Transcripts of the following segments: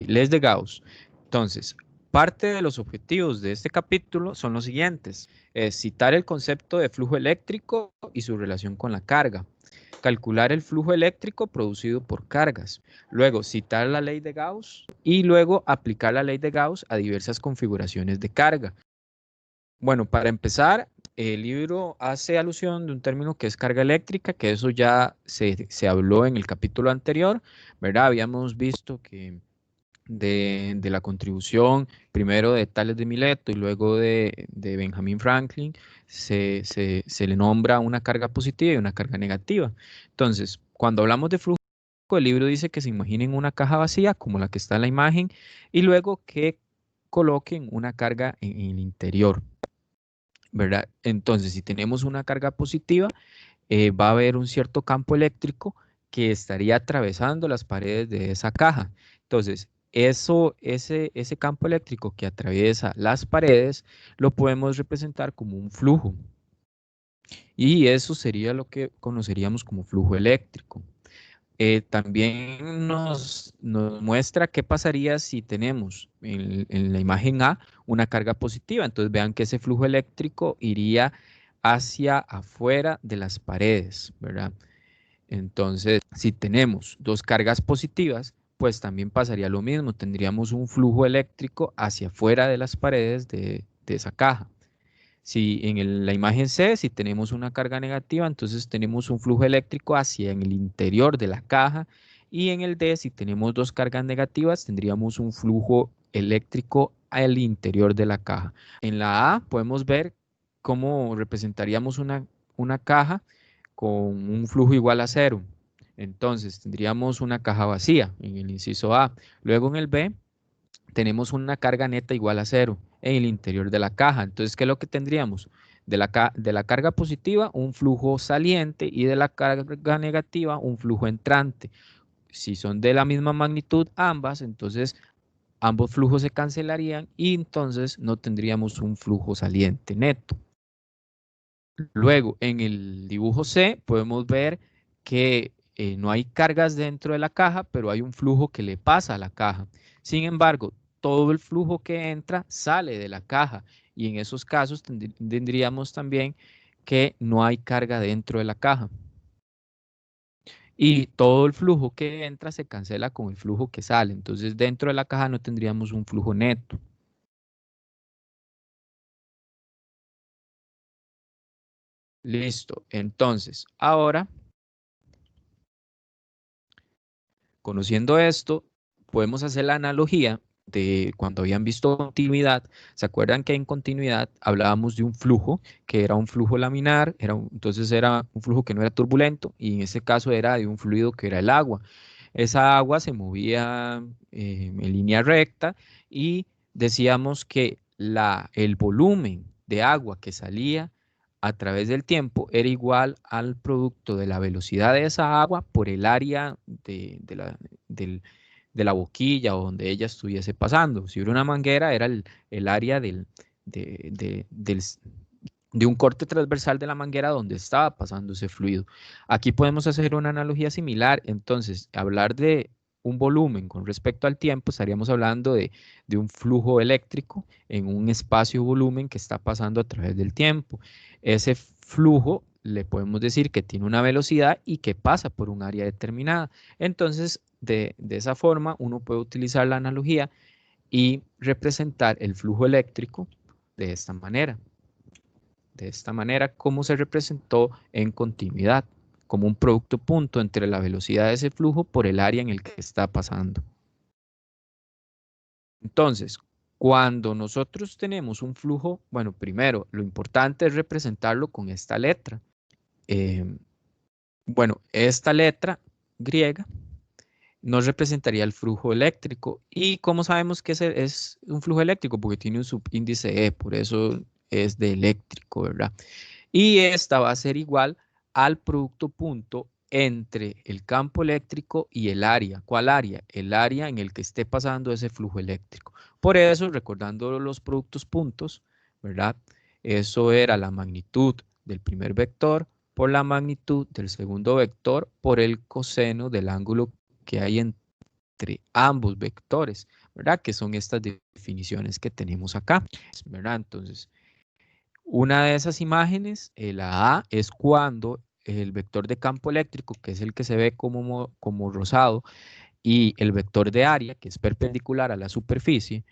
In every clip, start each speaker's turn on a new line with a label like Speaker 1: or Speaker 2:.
Speaker 1: leyes de Gauss. Entonces, parte de los objetivos de este capítulo son los siguientes. Citar el concepto de flujo eléctrico y su relación con la carga. Calcular el flujo eléctrico producido por cargas. Luego, citar la ley de Gauss y luego aplicar la ley de Gauss a diversas configuraciones de carga. Bueno, para empezar, el libro hace alusión de un término que es carga eléctrica, que eso ya se habló en el capítulo anterior, ¿verdad? Habíamos visto que de la contribución primero de Tales de Mileto y luego de Benjamin Franklin se le nombra una carga positiva y una carga negativa. Entonces, cuando hablamos de flujo, el libro dice que se imaginen una caja vacía como la que está en la imagen y luego que coloquen una carga en el interior, ¿verdad? Entonces, si tenemos una carga positiva, va a haber un cierto campo eléctrico que estaría atravesando las paredes de esa caja. Entonces, ese campo eléctrico que atraviesa las paredes lo podemos representar como un flujo. Y eso sería lo que conoceríamos como flujo eléctrico. También nos muestra qué pasaría si tenemos en la imagen A una carga positiva. Entonces vean que ese flujo eléctrico iría hacia afuera de las paredes, ¿verdad? Entonces, si tenemos dos cargas positivas, pues también pasaría lo mismo. Tendríamos un flujo eléctrico hacia afuera de las paredes de esa caja. Si en la imagen C, si tenemos una carga negativa, entonces tenemos un flujo eléctrico hacia en el interior de la caja. Y en el D, si tenemos dos cargas negativas, tendríamos un flujo eléctrico al interior de la caja. En la A podemos ver cómo representaríamos una caja con un flujo igual a cero. Entonces tendríamos una caja vacía en el inciso A. Luego en el B tenemos una carga neta igual a cero en el interior de la caja. Entonces, ¿qué es lo que tendríamos? De la carga positiva, un flujo saliente y de la carga negativa, un flujo entrante. Si son de la misma magnitud ambas, entonces ambos flujos se cancelarían y entonces no tendríamos un flujo saliente neto. Luego, en el dibujo C, podemos ver que no hay cargas dentro de la caja, pero hay un flujo que le pasa a la caja. Sin embargo, todo el flujo que entra sale de la caja y en esos casos tendríamos también que no hay carga dentro de la caja. Y todo el flujo que entra se cancela con el flujo que sale. Entonces, dentro de la caja no tendríamos un flujo neto. Listo. Entonces, ahora, conociendo esto, podemos hacer la analogía de cuando habían visto continuidad. ¿Se acuerdan que en continuidad hablábamos de un flujo, que era un flujo laminar, entonces era un flujo que no era turbulento, y en este caso era de un fluido que era el agua? Esa agua se movía en línea recta y decíamos que el volumen de agua que salía a través del tiempo era igual al producto de la velocidad de esa agua por el área de la boquilla o donde ella estuviese pasando. Si hubiera una manguera, era el área de, de- del, de un corte transversal de la manguera donde estaba pasando ese fluido. Aquí podemos hacer una analogía similar. Entonces, hablar de un volumen con respecto al tiempo, estaríamos hablando de un flujo eléctrico en un espacio-volumen que está pasando a través del tiempo. Ese flujo le podemos decir que tiene una velocidad y que pasa por un área determinada. Entonces, de esa forma, uno puede utilizar la analogía y representar el flujo eléctrico de esta manera. De esta manera, como se representó en continuidad, como un producto punto entre la velocidad de ese flujo por el área en el que está pasando. Entonces, cuando nosotros tenemos un flujo, bueno, primero, lo importante es representarlo con esta letra. Eh, bueno, esta letra griega nos representaría el flujo eléctrico. ¿Y cómo sabemos que ese es un flujo eléctrico? Porque tiene un subíndice E, por eso es de eléctrico, ¿verdad? Y esta va a ser igual al producto punto entre el campo eléctrico y el área. ¿Cuál área? El área en el que esté pasando ese flujo eléctrico. Por eso, recordando los productos puntos, ¿verdad? Eso era la magnitud del primer vector por la magnitud del segundo vector por el coseno del ángulo que hay entre ambos vectores, ¿verdad? Que son estas definiciones que tenemos acá, ¿verdad? Entonces, una de esas imágenes, la A, es cuando el vector de campo eléctrico, que es el que se ve como rosado, y el vector de área, que es perpendicular a la superficie,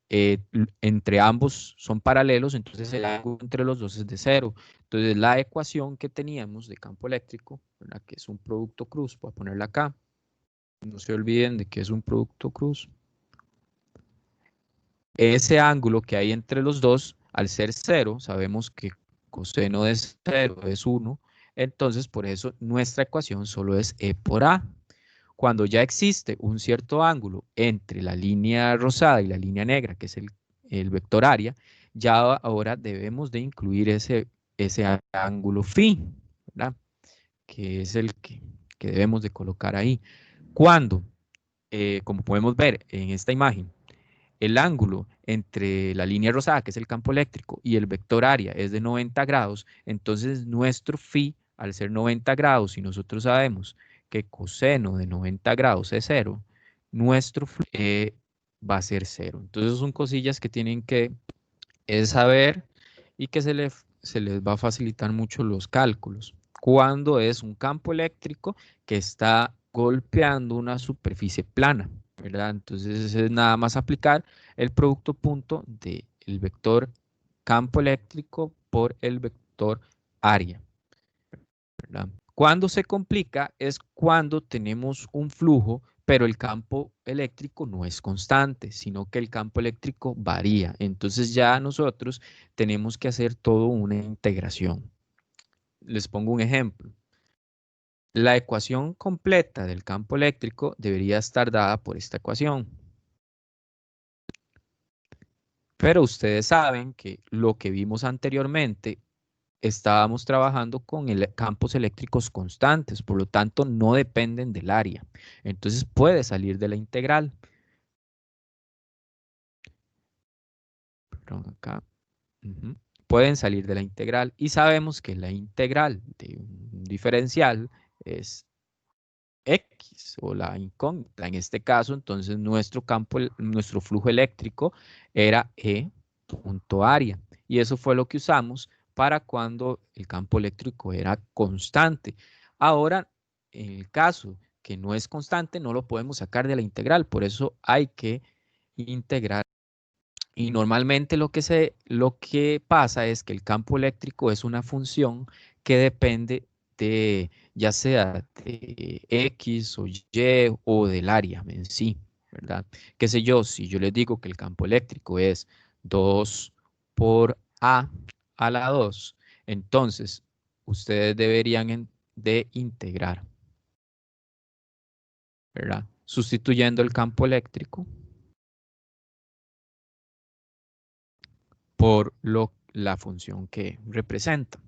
Speaker 1: entre ambos son paralelos, entonces el ángulo entre los dos es de 0. Entonces la ecuación que teníamos de campo eléctrico, ¿verdad? Que es un producto cruz, voy a ponerla acá, no se olviden de que es un producto cruz. Ese ángulo que hay entre los dos, al ser 0, sabemos que coseno de 0 es 1, entonces por eso nuestra ecuación solo es E por A. Cuando ya existe un cierto ángulo entre la línea rosada y la línea negra, que es el vector área, ya ahora debemos de incluir ese ángulo phi, ¿verdad? Que es el que debemos de colocar ahí. Cuando, como podemos ver en esta imagen, el ángulo entre la línea rosada, que es el campo eléctrico, y el vector área es de 90 grados, entonces nuestro phi, al ser 90 grados, y nosotros sabemos que coseno de 90 grados es 0, nuestro phi va a ser 0. Entonces son cosillas que tienen que saber y que se les va a facilitar mucho los cálculos. Cuando es un campo eléctrico que está golpeando una superficie plana, ¿verdad? Entonces es nada más aplicar el producto punto del vector campo eléctrico por el vector área, ¿verdad? Cuando se complica es cuando tenemos un flujo, pero el campo eléctrico no es constante, sino que el campo eléctrico varía. Entonces ya nosotros tenemos que hacer todo una integración. Les pongo un ejemplo. La ecuación completa del campo eléctrico debería estar dada por esta ecuación. Pero ustedes saben que lo que vimos anteriormente, estábamos trabajando con campos eléctricos constantes, por lo tanto no dependen del área. Entonces puede salir de la integral. Perdón, acá. Pueden salir de la integral y sabemos que la integral de un diferencial es X o la incógnita. En este caso, entonces nuestro flujo eléctrico era E punto área. Y eso fue lo que usamos para cuando el campo eléctrico era constante. Ahora, en el caso que no es constante, no lo podemos sacar de la integral. Por eso hay que integrar. Y normalmente lo que pasa es que el campo eléctrico es una función que depende de, ya sea de X o Y o del área en sí, ¿verdad? Qué sé yo, si yo les digo que el campo eléctrico es 2 por a la 2, entonces ustedes deberían de integrar, ¿verdad? Sustituyendo el campo eléctrico por la función que representa.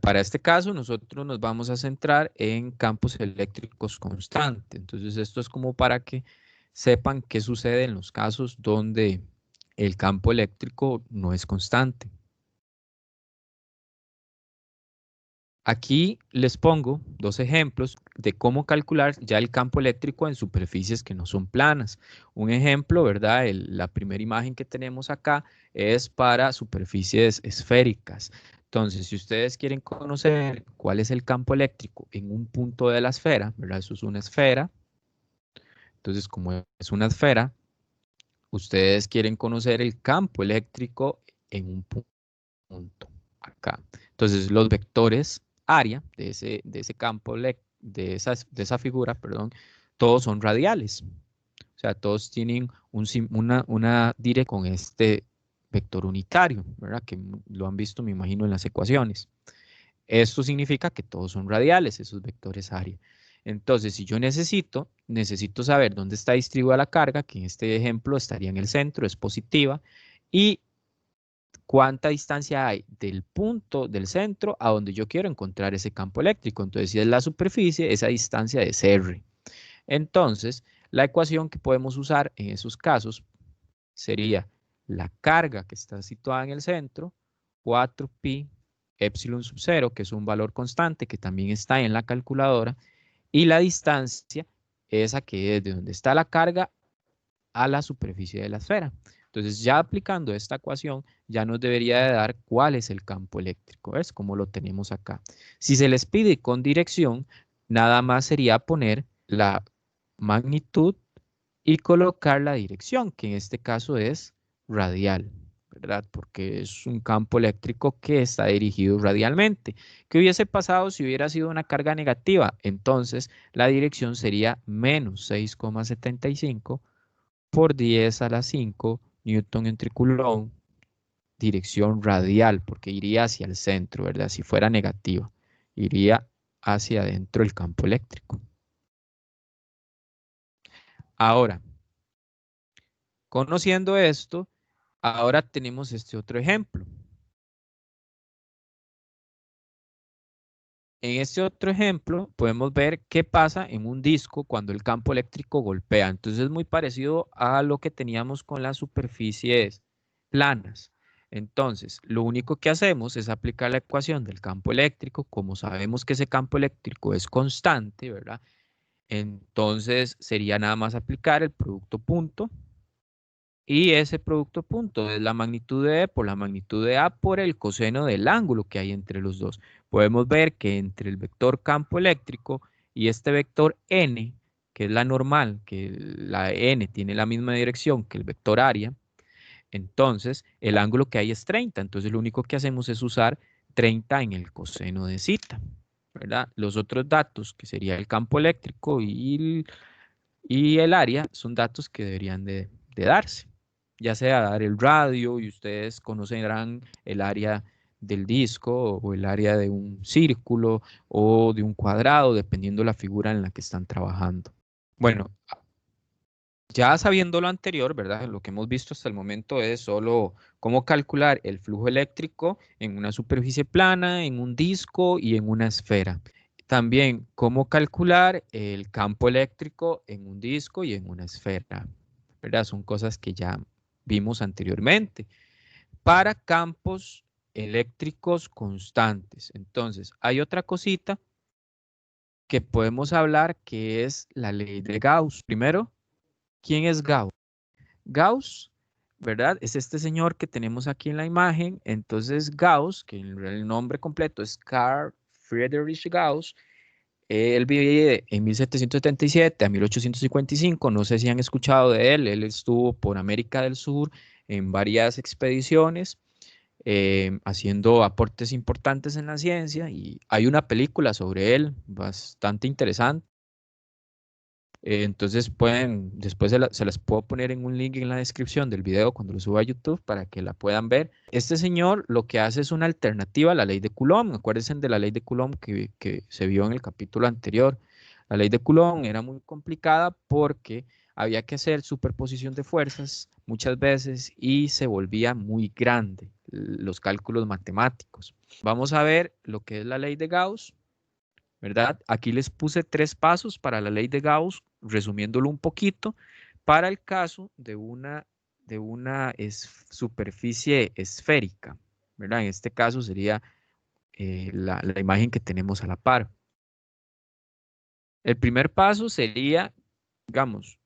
Speaker 1: Para este caso, nosotros nos vamos a centrar en campos eléctricos constantes. Entonces, esto es como para que sepan qué sucede en los casos donde el campo eléctrico no es constante. Aquí les pongo dos ejemplos de cómo calcular ya el campo eléctrico en superficies que no son planas. Un ejemplo, ¿verdad? La primera imagen que tenemos acá es para superficies esféricas. Entonces, si ustedes quieren conocer cuál es el campo eléctrico en un punto de la esfera, ¿verdad? Eso es una esfera. Entonces, como es una esfera, ustedes quieren conocer el campo eléctrico en un punto acá. Entonces, los vectores área de ese campo, de esa figura, perdón, todos son radiales. O sea, todos tienen una dirección con este vector unitario, ¿verdad? Que lo han visto, me imagino, en las ecuaciones. Esto significa que todos son radiales, esos vectores área. Entonces, si yo necesito saber dónde está distribuida la carga, que en este ejemplo estaría en el centro, es positiva, y cuánta distancia hay del punto del centro a donde yo quiero encontrar ese campo eléctrico. Entonces, si es la superficie, esa distancia es R. Entonces, la ecuación que podemos usar en esos casos sería la carga que está situada en el centro, 4pi epsilon sub 0, que es un valor constante que también está en la calculadora, y la distancia esa que es de donde está la carga a la superficie de la esfera. Entonces, ya aplicando esta ecuación, ya nos debería de dar cuál es el campo eléctrico. ¿Ves? Como lo tenemos acá. Si se les pide con dirección, nada más sería poner la magnitud y colocar la dirección, que en este caso es radial, ¿verdad? Porque es un campo eléctrico que está dirigido radialmente. ¿Qué hubiese pasado si hubiera sido una carga negativa? Entonces, la dirección sería menos 6,75 por 10 a la 5 Newton entre Coulomb, dirección radial, porque iría hacia el centro, ¿verdad? Si fuera negativa, iría hacia adentro del campo eléctrico. Ahora, conociendo esto, ahora tenemos este otro ejemplo. En este otro ejemplo podemos ver qué pasa en un disco cuando el campo eléctrico golpea. Entonces es muy parecido a lo que teníamos con las superficies planas. Entonces, lo único que hacemos es aplicar la ecuación del campo eléctrico. Como sabemos que ese campo eléctrico es constante, ¿verdad? Entonces sería nada más aplicar el producto punto. Y ese producto punto es la magnitud de E por la magnitud de A por el coseno del ángulo que hay entre los dos. Podemos ver que entre el vector campo eléctrico y este vector N, que es la normal, que la N tiene la misma dirección que el vector área, entonces el ángulo que hay es 30. Entonces lo único que hacemos es usar 30 en el coseno de zeta, ¿verdad? Los otros datos, que sería el campo eléctrico y el área, son datos que deberían de darse, ya sea dar el radio y ustedes conocerán el área del disco o el área de un círculo o de un cuadrado, dependiendo la figura en la que están trabajando. Bueno, ya sabiendo lo anterior, ¿verdad? Lo que hemos visto hasta el momento es solo cómo calcular el flujo eléctrico en una superficie plana, en un disco y en una esfera. También cómo calcular el campo eléctrico en un disco y en una esfera, ¿verdad? Son cosas que ya vimos anteriormente. Para campos eléctricos constantes. Entonces, hay otra cosita que podemos hablar que es la ley de Gauss. Primero, ¿quién es Gauss? Gauss, ¿verdad? Es este señor que tenemos aquí en la imagen. Entonces, Gauss, que el nombre completo es Carl Friedrich Gauss, él vive en 1777 a 1855, no sé si han escuchado de él, él estuvo por América del Sur en varias expediciones, haciendo aportes importantes en la ciencia y hay una película sobre él bastante interesante. Entonces pueden, después se las puedo poner en un link en la descripción del video cuando lo suba a YouTube para que la puedan ver. Este señor lo que hace es una alternativa a la ley de Coulomb. Acuérdense de la ley de Coulomb que se vio en el capítulo anterior. La ley de Coulomb era muy complicada porque había que hacer superposición de fuerzas muchas veces y se volvía muy grande los cálculos matemáticos. Vamos a ver lo que es la ley de Gauss. ¿Verdad? Aquí les puse 3 pasos para la ley de Gauss, resumiéndolo un poquito, para el caso de una superficie esférica, ¿verdad? En este caso sería la imagen que tenemos a la par. El primer paso sería, digamos,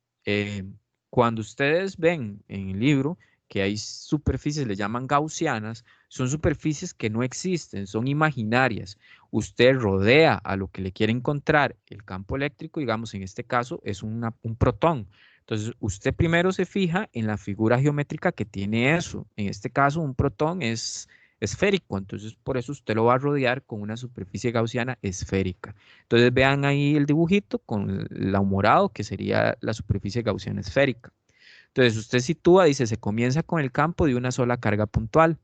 Speaker 1: cuando ustedes ven en el libro que hay superficies, le llaman gaussianas, son superficies que no existen, son imaginarias. Usted rodea a lo que le quiere encontrar el campo eléctrico, digamos, en este caso es un protón. Entonces, usted primero se fija en la figura geométrica que tiene eso. En este caso, un protón es esférico, entonces por eso usted lo va a rodear con una superficie gaussiana esférica. Entonces vean ahí el dibujito con el morado, que sería la superficie gaussiana esférica. Entonces usted sitúa, dice, se comienza con el campo de una sola carga puntual.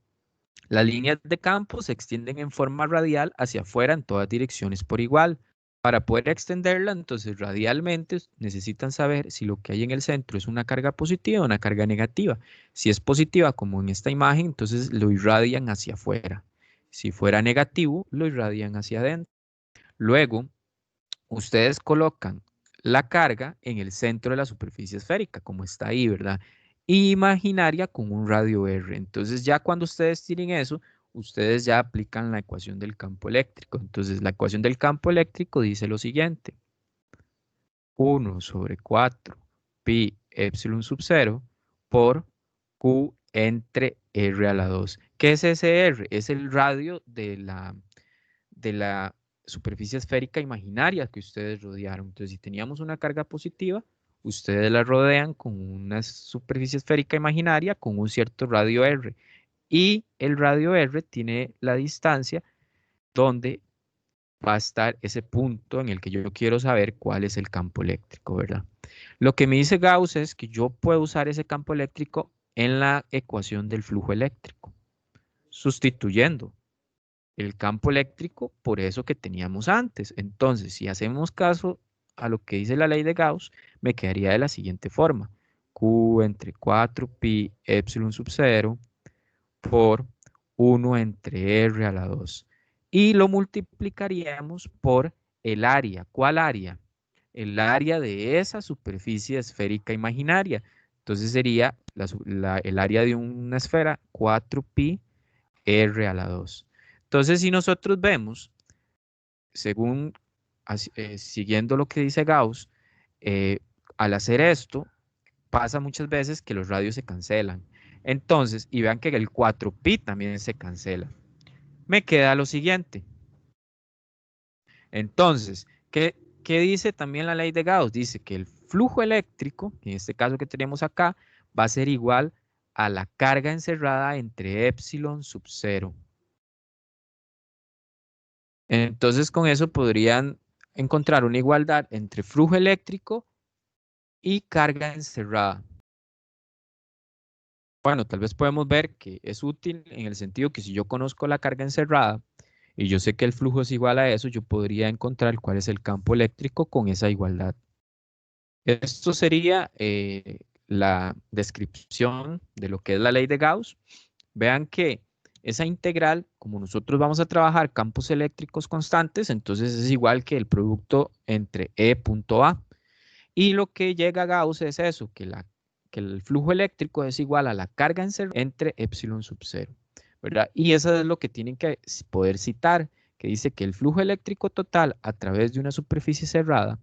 Speaker 1: Las líneas de campo se extienden en forma radial hacia afuera en todas direcciones por igual. Para poder extenderla, entonces radialmente necesitan saber si lo que hay en el centro es una carga positiva o una carga negativa. Si es positiva, como en esta imagen, entonces lo irradian hacia afuera. Si fuera negativo, lo irradian hacia adentro. Luego, ustedes colocan la carga en el centro de la superficie esférica, como está ahí, ¿verdad? Imaginaria con un radio R. Entonces ya cuando ustedes tienen eso, ustedes ya aplican la ecuación del campo eléctrico. Entonces la ecuación del campo eléctrico dice lo siguiente. 1 sobre 4 pi epsilon sub 0 por Q entre R a la 2. ¿Qué es ese R? Es el radio de la superficie esférica imaginaria que ustedes rodearon. Entonces, si teníamos una carga positiva, ustedes la rodean con una superficie esférica imaginaria con un cierto radio R. Y el radio R tiene la distancia donde va a estar ese punto en el que yo quiero saber cuál es el campo eléctrico, ¿verdad? Lo que me dice Gauss es que yo puedo usar ese campo eléctrico en la ecuación del flujo eléctrico, sustituyendo el campo eléctrico por eso que teníamos antes. Entonces, si hacemos caso a lo que dice la ley de Gauss, me quedaría de la siguiente forma. Q entre 4 pi epsilon sub 0 por 1 entre R a la 2. Y lo multiplicaríamos por el área. ¿Cuál área? El área de esa superficie esférica imaginaria. Entonces sería el área de una esfera 4pi R a la 2. Entonces, si nosotros vemos, según siguiendo lo que dice Gauss, eh, al hacer esto, pasa muchas veces que los radios se cancelan. Entonces, y vean que el 4pi también se cancela. Me queda lo siguiente. Entonces, ¿qué dice también la ley de Gauss? Dice que el flujo eléctrico, en este caso que tenemos acá, va a ser igual a la carga encerrada entre epsilon sub 0. Entonces, con eso podrían encontrar una igualdad entre flujo eléctrico y carga encerrada. Bueno, tal vez podemos ver que es útil en el sentido que si yo conozco la carga encerrada y yo sé que el flujo es igual a eso, yo podría encontrar cuál es el campo eléctrico con esa igualdad. Esto sería la descripción de lo que es la ley de Gauss. Vean que esa integral, como nosotros vamos a trabajar campos eléctricos constantes, entonces es igual que el producto entre E punto A. Y lo que llega a Gauss es eso, que el flujo eléctrico es igual a la carga entre epsilon sub 0, ¿verdad? Y eso es lo que tienen que poder citar, que dice que el flujo eléctrico total a través de una superficie cerrada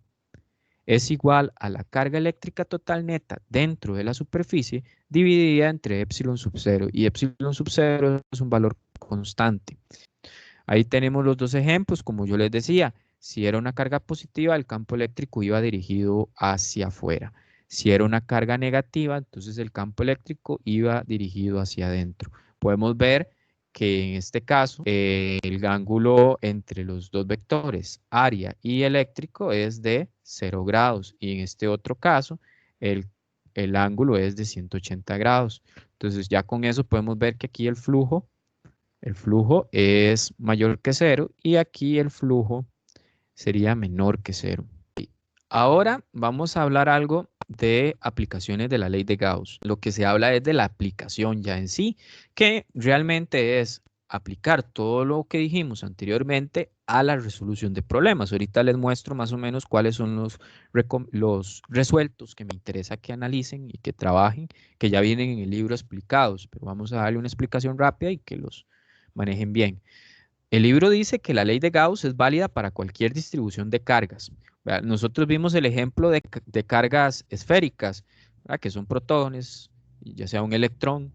Speaker 1: es igual a la carga eléctrica total neta dentro de la superficie dividida entre epsilon sub 0. Y epsilon sub 0 es un valor constante. Ahí tenemos los dos ejemplos, como yo les decía. Si era una carga positiva, el campo eléctrico iba dirigido hacia afuera. Si era una carga negativa, entonces el campo eléctrico iba dirigido hacia adentro. Podemos ver que en este caso el ángulo entre los dos vectores, área y eléctrico, es de 0 grados. Y en este otro caso, el ángulo es de 180 grados. Entonces ya con eso podemos ver que aquí el flujo es mayor que 0 y aquí el flujo sería menor que 0. Ahora vamos a hablar algo de aplicaciones de la ley de Gauss. Lo que se habla es de la aplicación ya en sí, que realmente es aplicar todo lo que dijimos anteriormente a la resolución de problemas. Ahorita les muestro más o menos cuáles son los resueltos que me interesa que analicen y que trabajen, que ya vienen en el libro explicados, pero vamos a darle una explicación rápida y que los manejen bien. El libro dice que la ley de Gauss es válida para cualquier distribución de cargas. Nosotros vimos el ejemplo de cargas esféricas, ¿verdad? Que son protones, ya sea un electrón,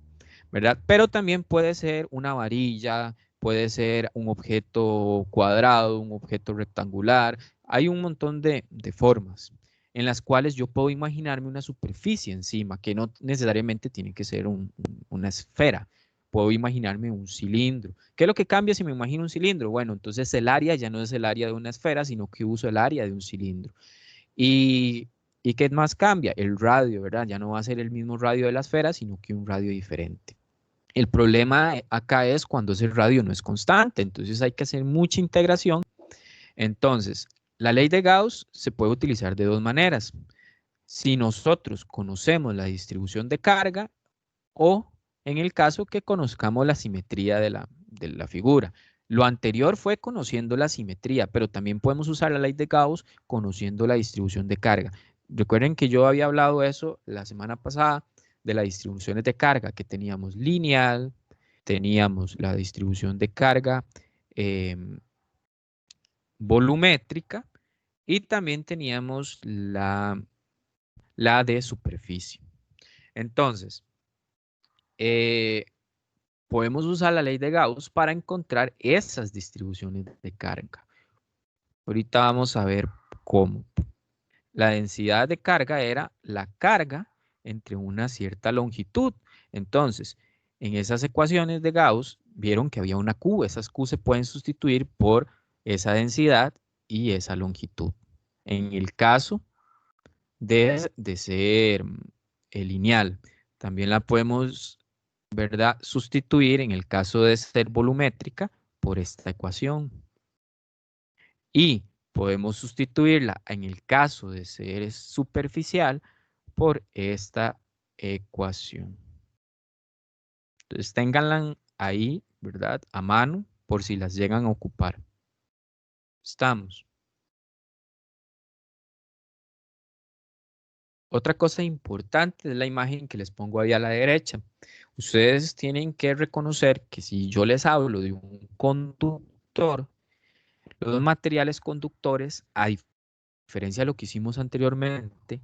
Speaker 1: ¿verdad? Pero también puede ser una varilla, puede ser un objeto cuadrado, un objeto rectangular. Hay un montón de formas en las cuales yo puedo imaginarme una superficie encima, que no necesariamente tiene que ser una esfera. Puedo imaginarme un cilindro. ¿Qué es lo que cambia si me imagino un cilindro? Bueno, entonces el área ya no es el área de una esfera, sino que uso el área de un cilindro. ¿Y, ¿y qué más cambia? El radio, ¿verdad? Ya no va a ser el mismo radio de la esfera, sino que un radio diferente. El problema acá es cuando ese radio no es constante, entonces hay que hacer mucha integración. Entonces, la ley de Gauss se puede utilizar de dos maneras. Si nosotros conocemos la distribución de carga o en el caso que conozcamos la simetría de la figura. Lo anterior fue conociendo la simetría, pero también podemos usar la ley de Gauss conociendo la distribución de carga. Recuerden que yo había hablado de eso la semana pasada, de las distribuciones de carga, que teníamos lineal, teníamos la distribución de carga volumétrica y también teníamos la de superficie. Entonces, podemos usar la ley de Gauss para encontrar esas distribuciones de carga. Ahorita vamos a ver cómo. La densidad de carga era la carga entre una cierta longitud. Entonces, en esas ecuaciones de Gauss, vieron que había una Q. Esas Q se pueden sustituir por esa densidad y esa longitud. En el caso de ser lineal, también la podemos, ¿verdad?, sustituir en el caso de ser volumétrica por esta ecuación. Y podemos sustituirla en el caso de ser superficial por esta ecuación. Entonces ténganla ahí, ¿verdad?, a mano por si las llegan a ocupar. Estamos. Otra cosa importante es la imagen que les pongo ahí a la derecha. Ustedes tienen que reconocer que si yo les hablo de un conductor, los materiales conductores, a diferencia de lo que hicimos anteriormente,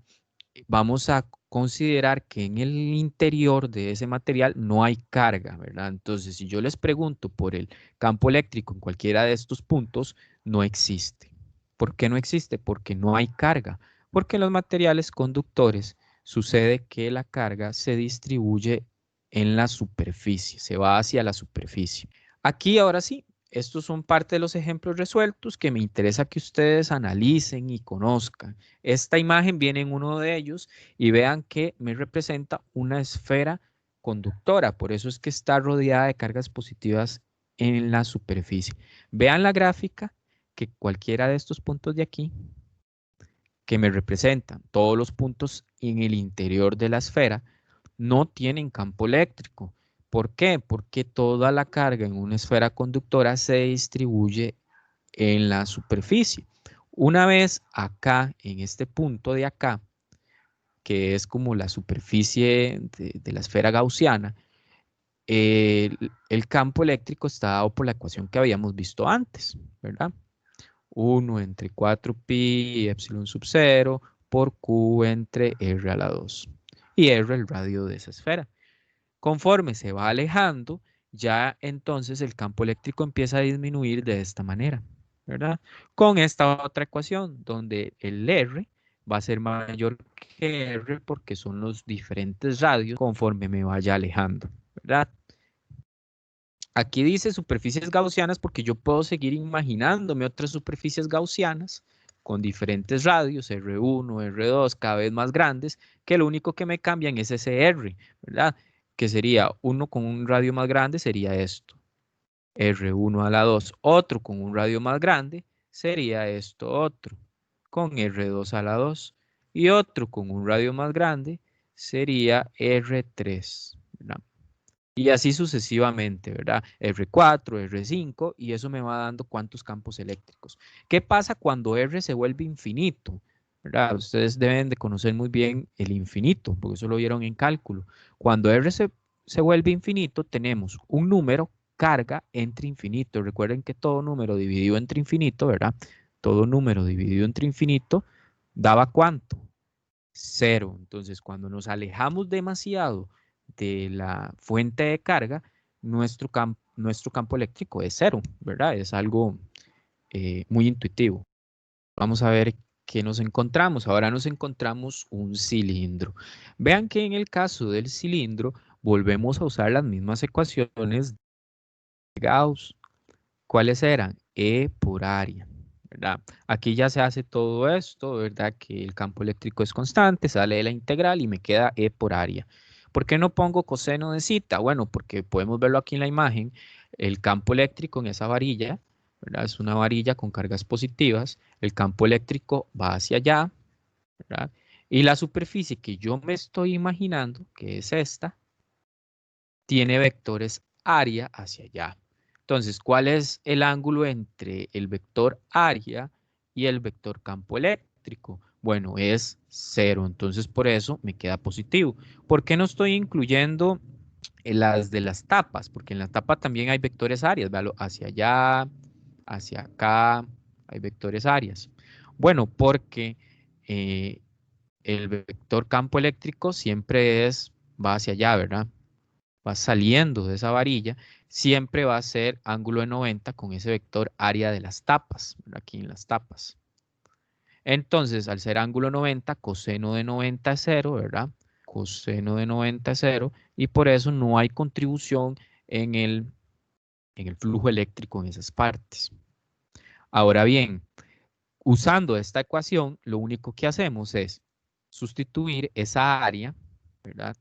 Speaker 1: vamos a considerar que en el interior de ese material no hay carga, ¿verdad? Entonces, si yo les pregunto por el campo eléctrico en cualquiera de estos puntos, no existe. ¿Por qué no existe? Porque no hay carga. Porque en los materiales conductores sucede que la carga se distribuye en la superficie, se va hacia la superficie. Aquí ahora sí, estos son parte de los ejemplos resueltos que me interesa que ustedes analicen y conozcan. Esta imagen viene en uno de ellos y vean que me representa una esfera conductora, por eso es que está rodeada de cargas positivas en la superficie. Vean la gráfica que cualquiera de estos puntos de aquí, que me representan todos los puntos en el interior de la esfera, no tienen campo eléctrico. ¿Por qué? Porque toda la carga en una esfera conductora se distribuye en la superficie. Una vez acá, en este punto de acá, que es como la superficie de la esfera gaussiana, el campo eléctrico está dado por la ecuación que habíamos visto antes, ¿verdad? 1 entre 4pi epsilon sub 0 por q entre r a la 2. Y r el radio de esa esfera. Conforme se va alejando, ya entonces el campo eléctrico empieza a disminuir de esta manera, ¿verdad? Con esta otra ecuación, donde el R va a ser mayor que R porque son los diferentes radios conforme me vaya alejando, ¿verdad? Aquí dice superficies gaussianas porque yo puedo seguir imaginándome otras superficies gaussianas con diferentes radios, R1, R2, cada vez más grandes, que lo único que me cambian es ese R, ¿verdad? Que sería uno con un radio más grande, sería esto, R1 a la 2. Otro con un radio más grande, sería esto otro, con R2 a la 2. Y otro con un radio más grande, sería R3, ¿verdad? Y así sucesivamente, ¿verdad? R4, R5, y eso me va dando cuántos campos eléctricos. ¿Qué pasa cuando R se vuelve infinito? ¿Verdad? Ustedes deben de conocer muy bien el infinito, porque eso lo vieron en cálculo. Cuando R se vuelve infinito, tenemos un número carga entre infinito. Recuerden que todo número dividido entre infinito, ¿verdad? Todo número dividido entre infinito daba ¿cuánto? 0. Entonces, cuando nos alejamos demasiado de la fuente de carga, nuestro campo eléctrico es 0, ¿verdad? Es algo muy intuitivo. Vamos a ver qué nos encontramos. Ahora nos encontramos un cilindro. Vean que en el caso del cilindro volvemos a usar las mismas ecuaciones de Gauss. ¿Cuáles eran? E por área, ¿verdad? Aquí ya se hace todo esto, ¿verdad? Que el campo eléctrico es constante, sale de la integral y me queda E por área. ¿Por qué no pongo coseno de zeta? Bueno, porque podemos verlo aquí en la imagen, el campo eléctrico en esa varilla, ¿verdad? Es una varilla con cargas positivas, el campo eléctrico va hacia allá, ¿verdad? Y la superficie que yo me estoy imaginando, que es esta, tiene vectores área hacia allá. Entonces, ¿cuál es el ángulo entre el vector área y el vector campo eléctrico? Bueno, es 0, entonces por eso me queda positivo. ¿Por qué no estoy incluyendo las de las tapas? Porque en la tapa también hay vectores áreas, ¿vale? Hacia allá, hacia acá, hay vectores áreas. Bueno, porque el vector campo eléctrico siempre va hacia allá, ¿verdad? Va saliendo de esa varilla, siempre va a ser ángulo de 90 con ese vector área de las tapas, ¿verdad? Aquí en las tapas. Entonces, al ser ángulo 90, coseno de 90 es 0, ¿verdad? Coseno de 90 es 0, y por eso no hay contribución en el flujo eléctrico en esas partes. Ahora bien, usando esta ecuación, lo único que hacemos es sustituir esa área, ¿verdad?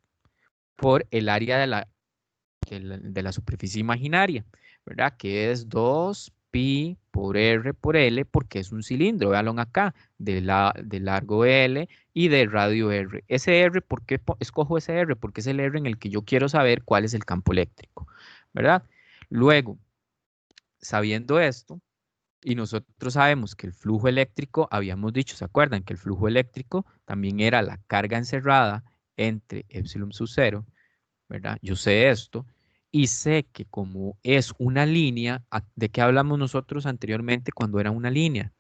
Speaker 1: Por el área de la superficie imaginaria, ¿verdad? Que es 2pi por r por L, porque es un cilindro, véanlo acá, de largo L y de radio R. Ese R, ¿por qué escojo ese R? Porque es el R en el que yo quiero saber cuál es el campo eléctrico, ¿verdad? Luego, sabiendo esto, y nosotros sabemos que el flujo eléctrico, habíamos dicho, ¿se acuerdan? Que el flujo eléctrico también era la carga encerrada entre epsilon sub 0, ¿verdad? Yo sé esto y sé que como es una línea, ¿de qué hablamos nosotros anteriormente cuando era una línea?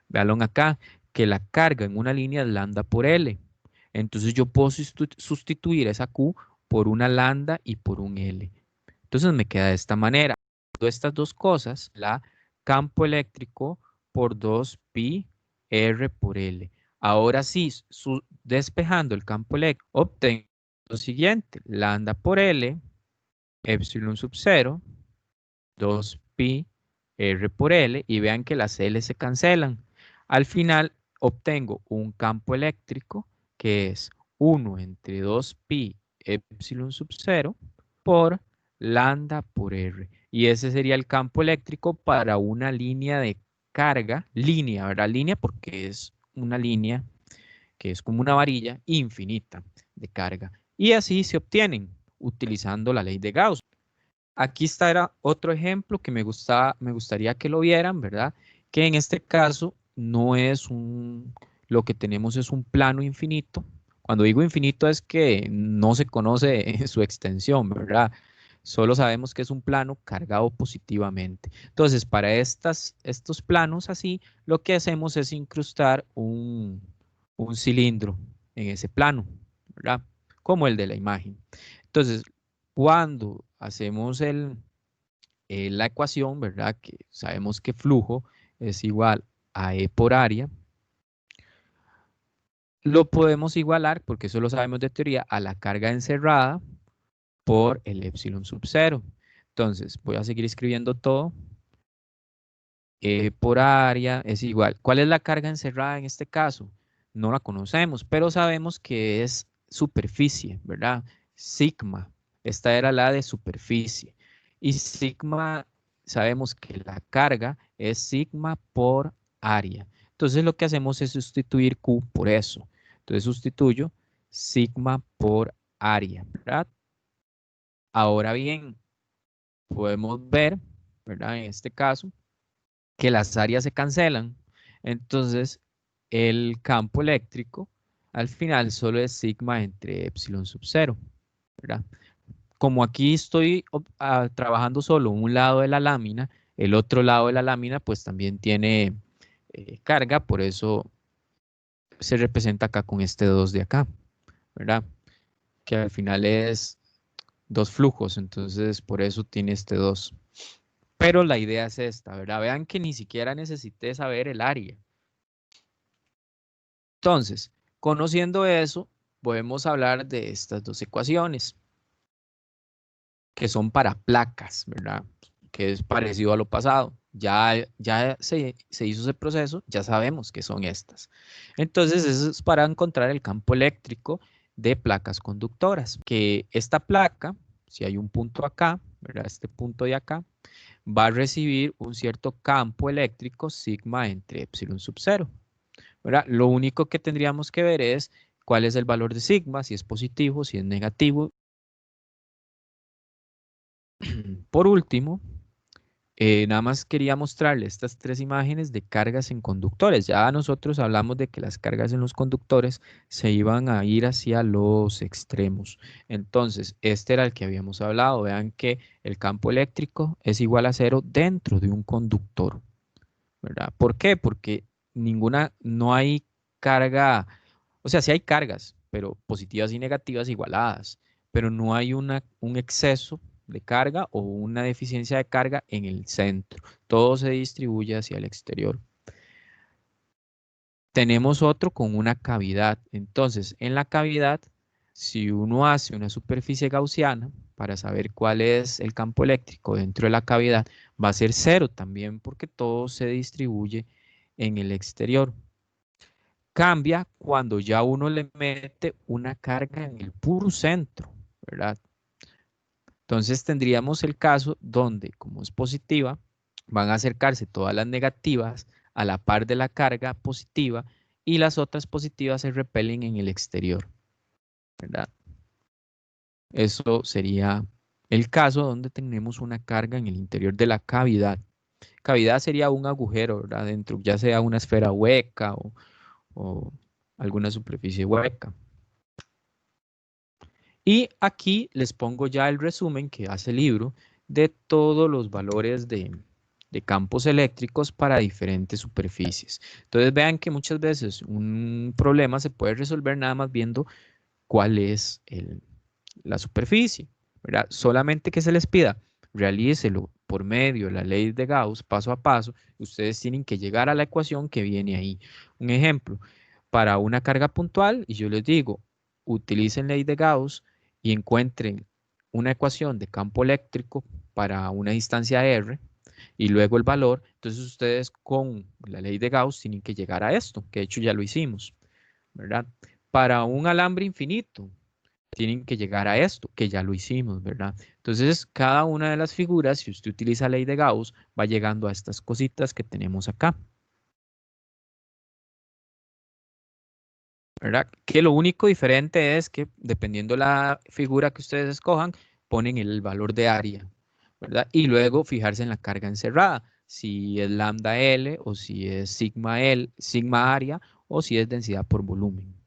Speaker 1: Véanlo acá, que la carga en una línea es lambda por L. Entonces yo puedo sustituir esa Q por una lambda y por un L. Entonces me queda de esta manera. Estas dos cosas, la campo eléctrico por 2pi R por L. Ahora sí, despejando el campo eléctrico, obtengo lo siguiente, lambda por L, epsilon sub 0, 2pi R por L, y vean que las L se cancelan. Al final obtengo un campo eléctrico que es 1 entre 2pi epsilon sub 0 por lambda por R. Y ese sería el campo eléctrico para una línea de carga, línea, ¿verdad? Línea porque es una línea que es como una varilla infinita de carga. Y así se obtienen utilizando la ley de Gauss. Aquí está otro ejemplo que me gustaría que lo vieran, ¿verdad? Que en este caso no es lo que tenemos es un plano infinito. Cuando digo infinito es que no se conoce su extensión, ¿verdad? Solo sabemos que es un plano cargado positivamente. Entonces, para estos planos así, lo que hacemos es incrustar un cilindro en ese plano, ¿verdad? Como el de la imagen. Entonces, cuando hacemos la ecuación, ¿verdad? Que sabemos que flujo es igual a E por área, lo podemos igualar, porque eso lo sabemos de teoría, a la carga encerrada por el epsilon sub 0. Entonces, voy a seguir escribiendo todo. E por área es igual. ¿Cuál es la carga encerrada en este caso? No la conocemos, pero sabemos que es superficie, ¿verdad? Sigma. Esta era la de superficie. Y sigma, sabemos que la carga es sigma por área. Entonces lo que hacemos es sustituir Q por eso. Entonces sustituyo sigma por área, ¿verdad? Ahora bien, podemos ver, ¿verdad? En este caso, que las áreas se cancelan. Entonces, el campo eléctrico al final solo es sigma entre epsilon sub 0, ¿verdad? Como aquí estoy trabajando solo un lado de la lámina, el otro lado de la lámina pues también tiene carga, por eso se representa acá con este 2 de acá, ¿verdad? Que al final es dos flujos, entonces por eso tiene este 2. Pero la idea es esta, ¿verdad? Vean que ni siquiera necesité saber el área. Entonces, conociendo eso, podemos hablar de estas dos ecuaciones, que son para placas, ¿verdad? Que es parecido a lo pasado. Ya se hizo ese proceso, ya sabemos que son estas. Entonces, eso es para encontrar el campo eléctrico de placas conductoras, que esta placa, si hay un punto acá, ¿verdad? Este punto de acá, va a recibir un cierto campo eléctrico sigma entre epsilon sub 0. ¿Verdad? Lo único que tendríamos que ver es cuál es el valor de sigma, si es positivo, si es negativo. Por último, nada más quería mostrarle estas tres imágenes de cargas en conductores. Ya nosotros hablamos de que las cargas en los conductores se iban a ir hacia los extremos. Entonces, este era el que habíamos hablado. Vean que el campo eléctrico es igual a 0 dentro de un conductor, ¿verdad? ¿Por qué? Porque no hay carga, o sea, sí hay cargas, pero positivas y negativas igualadas, pero no hay un exceso de carga o una deficiencia de carga en el centro. Todo se distribuye hacia el exterior. Tenemos otro con una cavidad. Entonces, en la cavidad, si uno hace una superficie gaussiana para saber cuál es el campo eléctrico dentro de la cavidad, va a ser cero también porque todo se distribuye en el exterior. Cambia cuando ya uno le mete una carga en el puro centro, ¿verdad? Entonces tendríamos el caso donde, como es positiva, van a acercarse todas las negativas a la par de la carga positiva y las otras positivas se repelen en el exterior, ¿verdad? Eso sería el caso donde tenemos una carga en el interior de la cavidad. Cavidad sería un agujero, ¿verdad? Dentro, ya sea una esfera hueca o alguna superficie hueca. Y aquí les pongo ya el resumen que hace el libro de todos los valores de campos eléctricos para diferentes superficies. Entonces vean que muchas veces un problema se puede resolver nada más viendo cuál es la superficie, ¿verdad? Solamente que se les pida, realícelo por medio de la ley de Gauss, paso a paso. Ustedes tienen que llegar a la ecuación que viene ahí. Un ejemplo, para una carga puntual, y yo les digo, utilicen ley de Gauss y encuentren una ecuación de campo eléctrico para una distancia R y luego el valor. Entonces ustedes con la ley de Gauss tienen que llegar a esto, que de hecho ya lo hicimos, ¿verdad? Para un alambre infinito, tienen que llegar a esto, que ya lo hicimos, ¿verdad? Entonces, cada una de las figuras, si usted utiliza ley de Gauss, va llegando a estas cositas que tenemos acá, ¿verdad? Que lo único diferente es que dependiendo la figura que ustedes escojan, ponen el valor de área, ¿verdad? Y luego fijarse en la carga encerrada, si es lambda L o si es sigma L, sigma área o si es densidad por volumen.